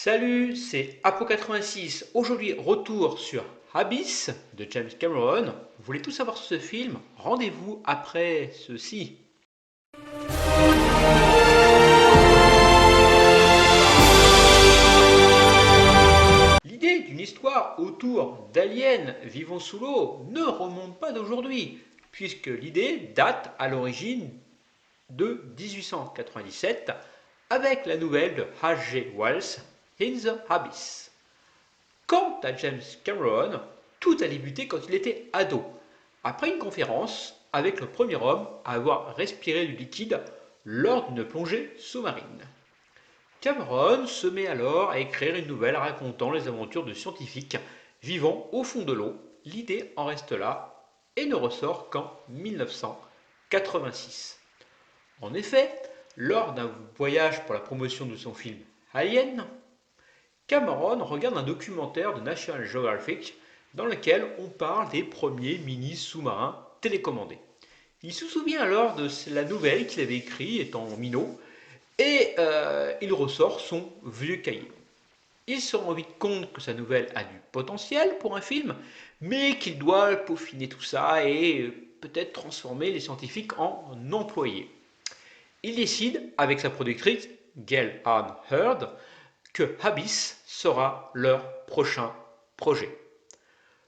Salut, c'est Apo86. Aujourd'hui, retour sur Abyss de James Cameron. Vous voulez tout savoir sur ce film? Rendez-vous après ceci. L'idée d'une histoire autour d'aliens vivant sous l'eau ne remonte pas d'aujourd'hui, puisque l'idée date à l'origine de 1897 avec la nouvelle de H.G. Wells, In the Abyss. Quant à James Cameron, tout a débuté quand il était ado, après une conférence avec le premier homme à avoir respiré du liquide lors d'une plongée sous-marine. Cameron se met alors à écrire une nouvelle racontant les aventures de scientifiques vivant au fond de l'eau. L'idée en reste là et ne ressort qu'en 1986. En effet, lors d'un voyage pour la promotion de son film Alien, Cameron regarde un documentaire de National Geographic dans lequel on parle des premiers mini-sous-marins télécommandés. Il se souvient alors de la nouvelle qu'il avait écrite étant minot et il ressort son vieux cahier. Il se rend vite compte que sa nouvelle a du potentiel pour un film, mais qu'il doit peaufiner tout ça et peut-être transformer les scientifiques en employés. Il décide, avec sa productrice, Gail Ann Hurd, que Abyss sera leur prochain projet.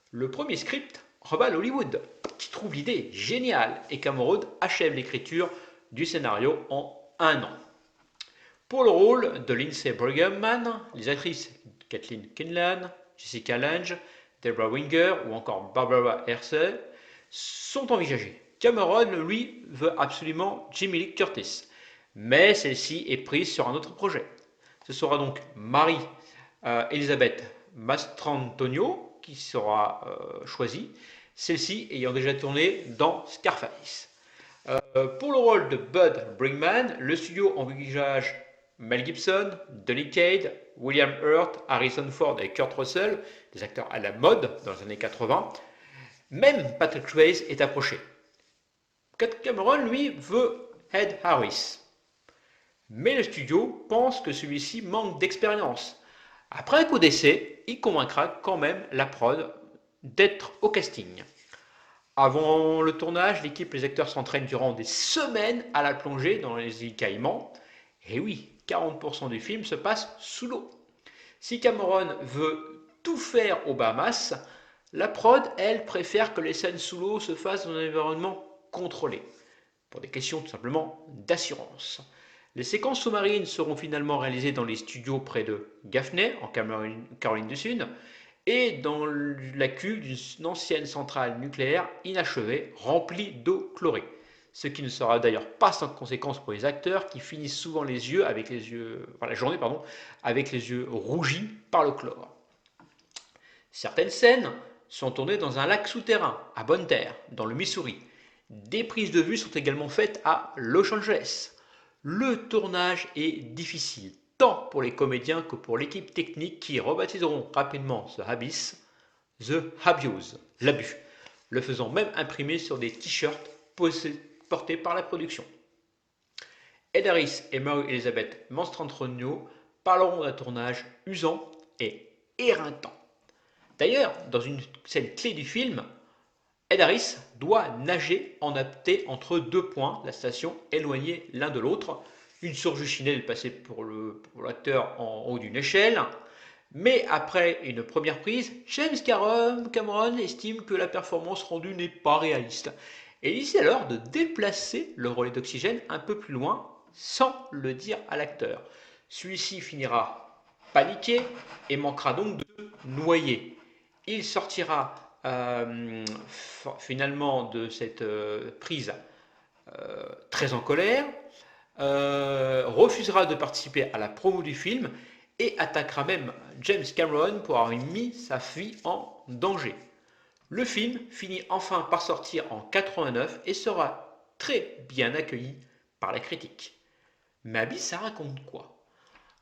Le premier script revient à Hollywood, qui trouve l'idée géniale, et Cameron achève l'écriture du scénario en un an. Pour le rôle de Lindsay Bruggeman, les actrices Kathleen Quinlan, Jessica Lange, Debra Winger ou encore Barbara Hershey sont envisagées. Cameron, lui, veut absolument Jamie Lee Curtis, mais celle-ci est prise sur un autre projet. Ce sera donc Marie-Elisabeth Mastrantonio qui sera choisie, celle-ci ayant déjà tourné dans Scarface. Pour le rôle de Bud Brinkman, le studio envisage Mel Gibson, Donny Cates, William Hurt, Harrison Ford et Kurt Russell, des acteurs à la mode dans les années 80. Même Patrick Swayze est approché. Cameron, lui, veut Ed Harris. Mais le studio pense que celui-ci manque d'expérience. Après un coup d'essai, il convaincra quand même la prod d'être au casting. Avant le tournage, l'équipe et les acteurs s'entraînent durant des semaines à la plongée dans les îles Caïmans. Et oui, 40% du film se passe sous l'eau. Si Cameron veut tout faire aux Bahamas, la prod, elle, préfère que les scènes sous l'eau se fassent dans un environnement contrôlé, pour des questions tout simplement d'assurance. Les séquences sous-marines seront finalement réalisées dans les studios près de Gaffney, en Caroline du Sud, et dans la cuve d'une ancienne centrale nucléaire inachevée, remplie d'eau chlorée. Ce qui ne sera d'ailleurs pas sans conséquence pour les acteurs qui finissent souvent la journée avec les yeux rougis par le chlore. Certaines scènes sont tournées dans un lac souterrain, à Bonne Terre, dans le Missouri. Des prises de vue sont également faites à Los Angeles. Le tournage est difficile, tant pour les comédiens que pour l'équipe technique qui rebaptiseront rapidement The Abyss, The Abuse, l'abus, le faisant même imprimer sur des t-shirts portés par la production. Ed Harris et Marie-Elisabeth Mastrantonio parleront d'un tournage usant et éreintant. D'ailleurs, dans une scène clé du film, Ed Harris doit nager en apnée entre deux points, la station éloignée l'un de l'autre. Une surjus est passée pour l'acteur en haut d'une échelle. Mais après une première prise, James Cameron estime que la performance rendue n'est pas réaliste. Et il décide alors de déplacer le relais d'oxygène un peu plus loin, sans le dire à l'acteur. Celui-ci finira paniqué et manquera donc de noyer. Il sortira finalement de cette prise très en colère, refusera de participer à la promo du film et attaquera même James Cameron pour avoir mis sa vie en danger. Le film finit enfin par sortir en 89 et sera très bien accueilli par la critique. Mais Abyss, ça raconte quoi?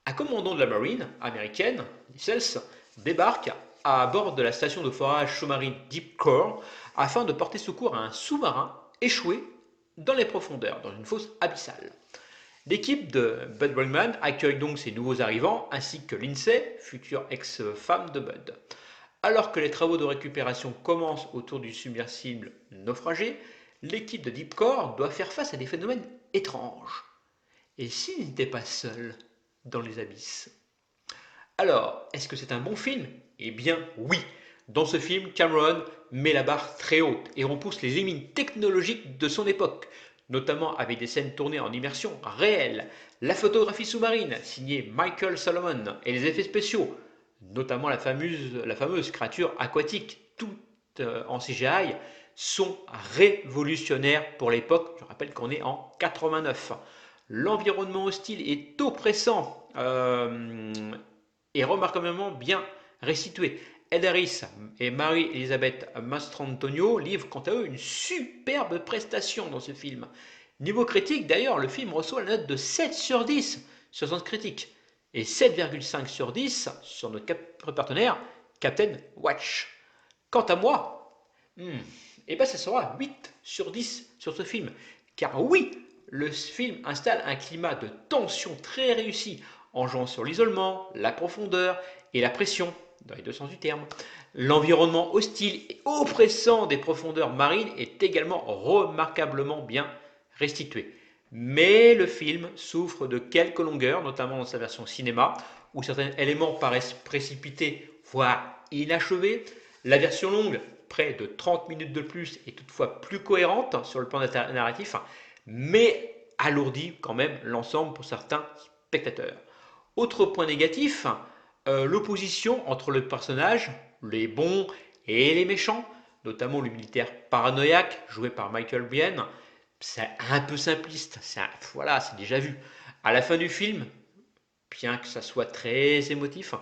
Un commandant de la marine américaine, Nichols, débarque à bord de la station de forage sous-marine Deep Core afin de porter secours à un sous-marin échoué dans les profondeurs, dans une fosse abyssale. L'équipe de Bud Bringman accueille donc ces nouveaux arrivants ainsi que Lindsay, future ex-femme de Bud. Alors que les travaux de récupération commencent autour du submersible naufragé, l'équipe de Deepcore doit faire face à des phénomènes étranges. Et s'ils n'étaient pas seuls dans les abysses? Alors, est-ce que c'est un bon film? Eh bien oui. Dans ce film, Cameron met la barre très haute et repousse les limites technologiques de son époque, notamment avec des scènes tournées en immersion réelle, la photographie sous-marine signée Michael Solomon et les effets spéciaux, notamment la fameuse créature aquatique, toute en CGI, sont révolutionnaires pour l'époque. Je rappelle qu'on est en 89. L'environnement hostile est oppressant et remarquablement bien restitué. Ed Harris et Marie-Elisabeth Mastrantonio livrent quant à eux une superbe prestation dans ce film. Niveau critique, d'ailleurs, le film reçoit la note de 7 sur 10 sur Sens Critique et 7,5 sur 10 sur notre partenaire Captain Watch. Quant à moi, ça sera 8 sur 10 sur ce film. Car oui, le film installe un climat de tension très réussi, en jouant sur l'isolement, la profondeur et la pression, dans les deux sens du terme. L'environnement hostile et oppressant des profondeurs marines est également remarquablement bien restitué. Mais le film souffre de quelques longueurs, notamment dans sa version cinéma, où certains éléments paraissent précipités, voire inachevés. La version longue, près de 30 minutes de plus, est toutefois plus cohérente sur le plan narratif, mais alourdit quand même l'ensemble pour certains spectateurs. Autre point négatif, l'opposition entre le personnage, les bons et les méchants, notamment le militaire paranoïaque joué par Michael Biehn, c'est un peu simpliste, voilà, c'est déjà vu. À la fin du film, bien que ça soit très émotif,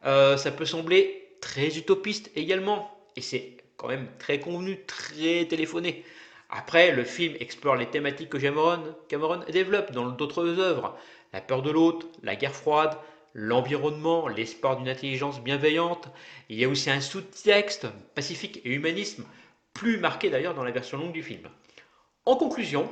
ça peut sembler très utopiste également, et c'est quand même très convenu, très téléphoné. Après, le film explore les thématiques que Cameron développe dans d'autres œuvres, la peur de l'autre, la guerre froide, l'environnement, l'espoir d'une intelligence bienveillante. Il y a aussi un sous-texte pacifique et humanisme, plus marqué d'ailleurs dans la version longue du film. En conclusion,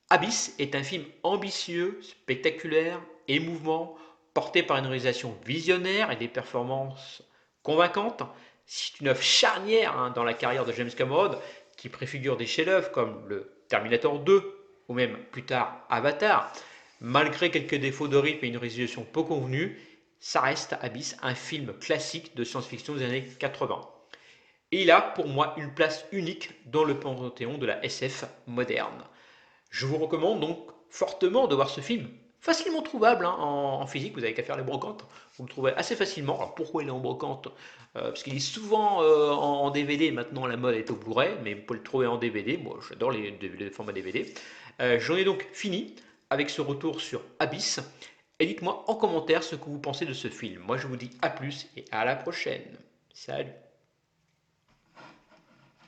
Abyss est un film ambitieux, spectaculaire, émouvant, porté par une réalisation visionnaire et des performances convaincantes. C'est une œuvre charnière dans la carrière de James Cameron, qui préfigure des chefs-d'œuvre comme le Terminator 2 ou même plus tard Avatar. Malgré quelques défauts de rythme et une résolution peu convenue, ça reste Abyss un film classique de science-fiction des années 80. Et il a pour moi une place unique dans le panthéon de la SF moderne. Je vous recommande donc fortement de voir ce film, facilement trouvable en physique, vous n'avez qu'à faire les brocantes, vous le trouvez assez facilement. Alors pourquoi il est en brocante? Parce qu'il est souvent en DVD, maintenant la mode est au Blu-ray, mais vous pouvez le trouver en DVD, moi j'adore les formats DVD. J'en ai donc fini avec ce retour sur Abyss, et dites-moi en commentaire ce que vous pensez de ce film. Moi je vous dis à plus et à la prochaine. Salut!